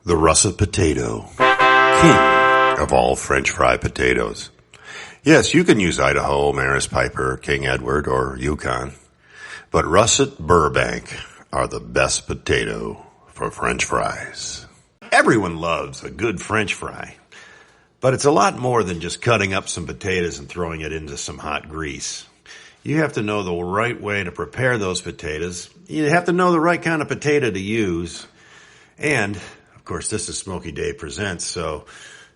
The russet potato, king of all French fry potatoes. Yes, you can use Idaho, Maris Piper, King Edward, or Yukon, but russet Burbank are the best potato for French fries. Everyone loves a good French fry, but it's a lot more than just cutting up some potatoes and throwing it into some hot grease. You have to know the right way to prepare those potatoes. You have to know the right kind of potato to use. And, of course, this is Smokey Dave Presents, so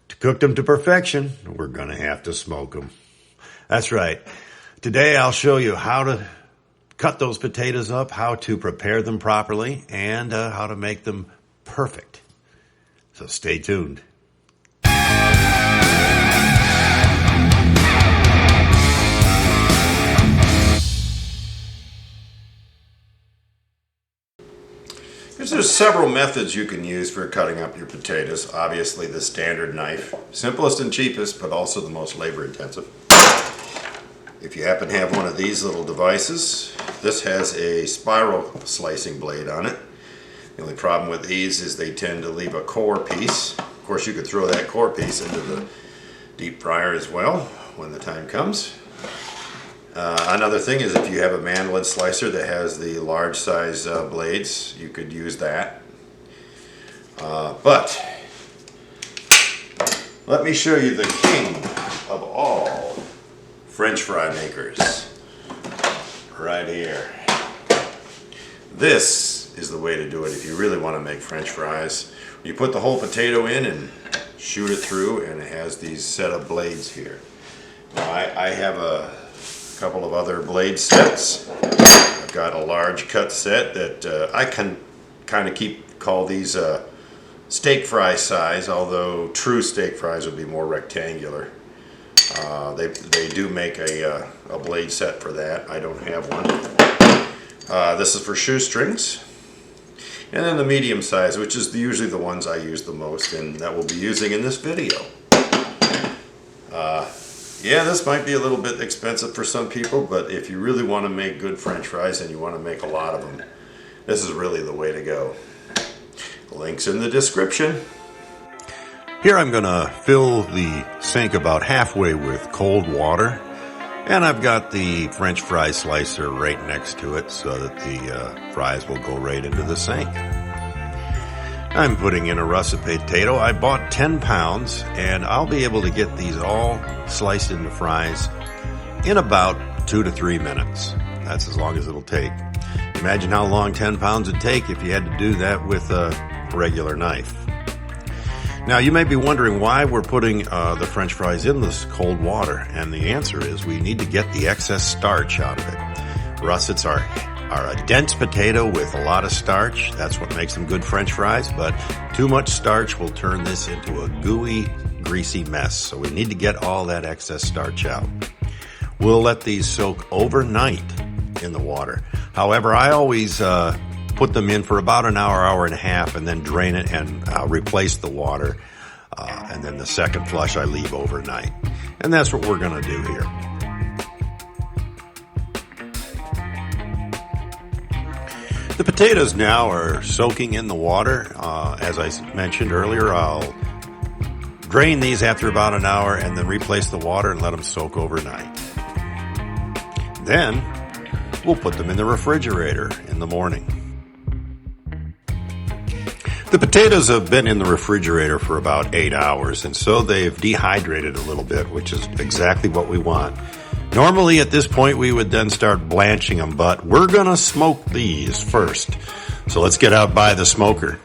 to cook them to perfection, we're going to have to smoke them. That's right. Today I'll show you how to cut those potatoes up, how to prepare them properly, and how to make them perfect. So stay tuned. There's several methods you can use for cutting up your potatoes. Obviously the standard knife, simplest and cheapest, but also the most labor intensive. If you happen to have one of these little devices, this has a spiral slicing blade on it. The only problem with these is they tend to leave a core piece. Of course, you could throw that core piece into the deep fryer as well when the time comes. Another thing is if you have a mandolin slicer that has the large size blades, you could use that. But let me show you the king of all French fry makers right here. This is the way to do it if you really want to make French fries. You put the whole potato in and shoot it through, and it has these set of blades here. Now I have a couple of other blade sets. I've got a large cut set that I can kind of call these steak fry size, although true steak fries would be more rectangular. They do make a blade set for that. I don't have one. This is for shoestrings. And then the medium size, which is usually the ones I use the most, and that we'll be using in this video. Yeah, this might be a little bit expensive for some people, but if you really want to make good French fries and you want to make a lot of them, this is really the way to go. Links in the description. Here I'm going to fill the sink about halfway with cold water, and I've got the French fry slicer right next to it so that the fries will go right into the sink. I'm putting in a russet potato. I bought 10 pounds, and I'll be able to get these all sliced into fries in about 2 to 3 minutes. That's as long as it'll take. Imagine how long 10 pounds would take if you had to do that with a regular knife. Now, you may be wondering why we're putting the French fries in this cold water, and the answer is we need to get the excess starch out of it. Russets are a dense potato with a lot of starch. That's what makes them good French fries, but too much starch will turn this into a gooey, greasy mess. So we need to get all that excess starch out. We'll let these soak overnight in the water. However, I always put them in for about an hour, hour and a half, and then drain it and replace the water. And then the second flush I leave overnight. And that's what we're going to do here. The potatoes now are soaking in the water. As I mentioned earlier, I'll drain these after about an hour and then replace the water and let them soak overnight. Then we'll put them in the refrigerator in the morning. The potatoes have been in the refrigerator for about 8 hours, and so they've dehydrated a little bit, which is exactly what we want. Normally at this point we would then start blanching them, but we're going to smoke these first. So let's get out by the smoker.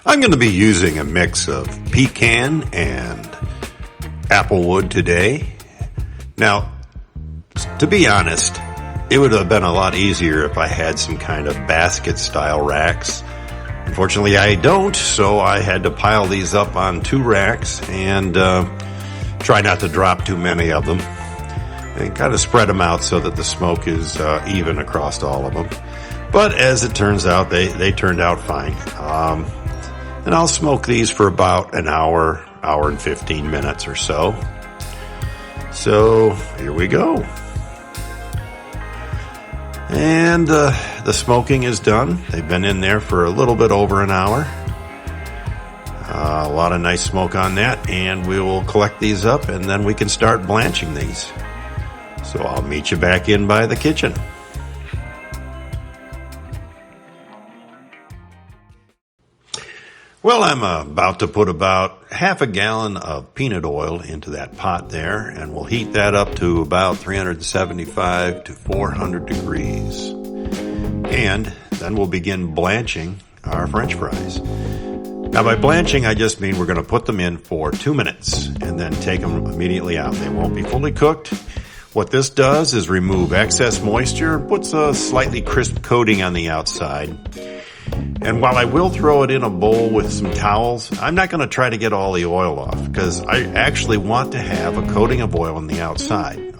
I'm going to be using a mix of pecan and applewood today. Now, to be honest, it would have been a lot easier if I had some kind of basket style racks. Unfortunately, I don't, so I had to pile these up on 2 racks and try not to drop too many of them, and kind of spread them out so that the smoke is even across all of them. But as it turns out, they turned out fine. And I'll smoke these for about an hour, hour and 15 minutes or so. So here we go. And the smoking is done. They've been in there for a little bit over an hour. A lot of nice smoke on that, and we will collect these up and then we can start blanching these. So I'll meet you back in by the kitchen. Well, I'm about to put about half a gallon of peanut oil into that pot there, and we'll heat that up to about 375 to 400 degrees. And then we'll begin blanching our French fries. Now, by blanching, I just mean we're going to put them in for 2 minutes and then take them immediately out. They won't be fully cooked. What this does is remove excess moisture, puts a slightly crisp coating on the outside. And while I will throw it in a bowl with some towels, I'm not going to try to get all the oil off because I actually want to have a coating of oil on the outside.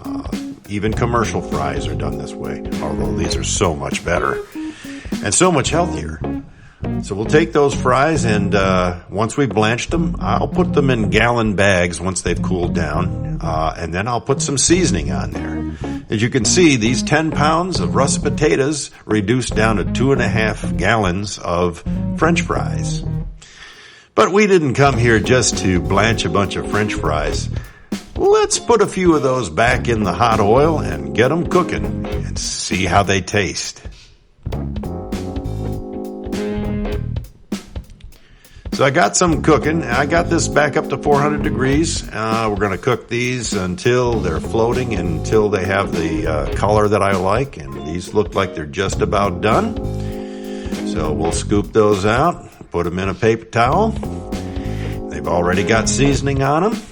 Even commercial fries are done this way, although these are so much better and so much healthier. So we'll take those fries and once we blanched them, I'll put them in gallon bags once they've cooled down, and then I'll put some seasoning on there. As you can see, these 10 pounds of russet potatoes reduced down to 2.5 gallons of French fries. But we didn't come here just to blanch a bunch of French fries. Let's put a few of those back in the hot oil and get them cooking and see how they taste. So I got some cooking. I got this back up to 400 degrees. We're going to cook these until they're floating, until they have the color that I like. And these look like they're just about done. So we'll scoop those out, put them in a paper towel. They've already got seasoning on them.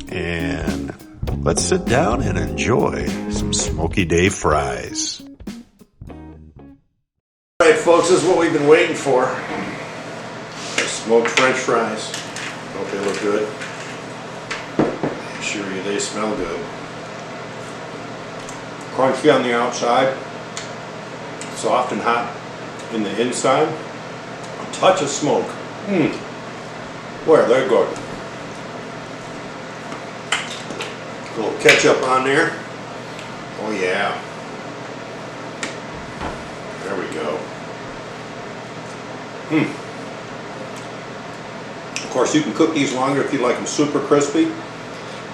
And let's sit down and enjoy some Smokey Day fries. All right, folks, this is what we've been waiting for. Smoked French fries. Hope they look good. I assure you they smell good. Crunchy on the outside, soft and hot in the inside. A touch of smoke. Boy, they're good. A little ketchup on there. Oh yeah. There we go. Of course, you can cook these longer if you like them super crispy.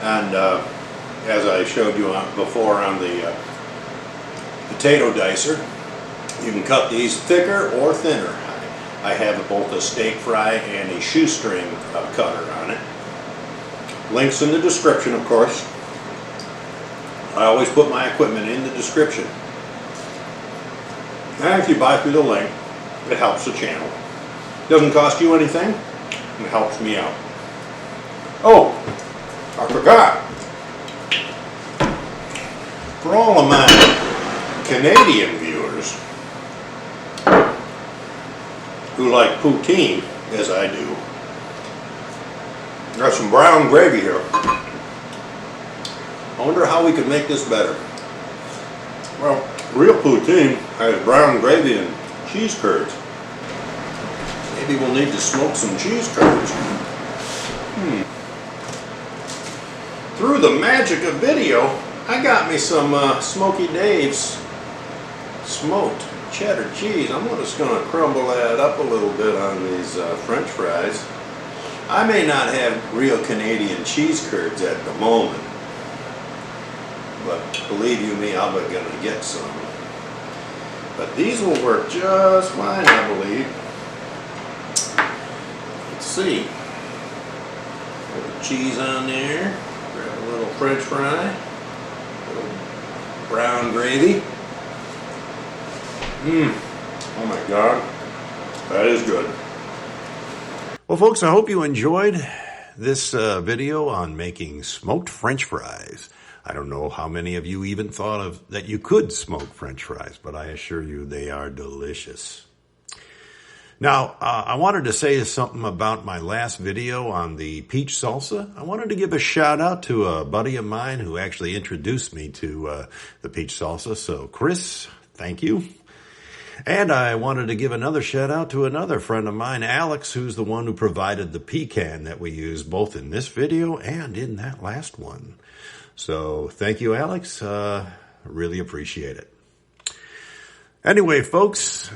And as I showed you before on the potato dicer, you can cut these thicker or thinner. I have both a steak fry and a shoestring cutter on it. Links in the description, of course. I always put my equipment in the description. And if you buy through the link, it helps the channel. Doesn't cost you anything. It helps me out. Oh, I forgot. For all of my Canadian viewers who like poutine, as I do, there's some brown gravy here. I wonder how we could make this better. Well, real poutine has brown gravy and cheese curds. Maybe we'll need to smoke some cheese curds. Through the magic of video, I got me some Smokey Dave's smoked cheddar cheese. I'm just going to crumble that up a little bit on these French fries. I may not have real Canadian cheese curds at the moment, but believe you me, I'm going to get some. But these will work just fine, I believe. Let's see. A little cheese on there. Grab a little French fry. A little brown gravy. Oh my God. That is good. Well, folks, I hope you enjoyed this video on making smoked French fries. I don't know how many of you even thought of that you could smoke French fries, but I assure you they are delicious. Now, I wanted to say something about my last video on the peach salsa. I wanted to give a shout out to a buddy of mine who actually introduced me to the peach salsa. So, Chris, thank you. And I wanted to give another shout out to another friend of mine, Alex, who's the one who provided the pecan that we use both in this video and in that last one. So thank you, Alex. Really appreciate it. Anyway, folks,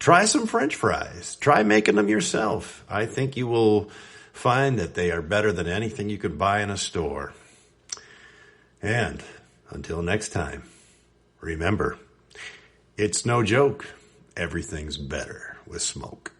try some French fries. Try making them yourself. I think you will find that they are better than anything you could buy in a store. And until next time, remember, it's no joke. Everything's better with smoke.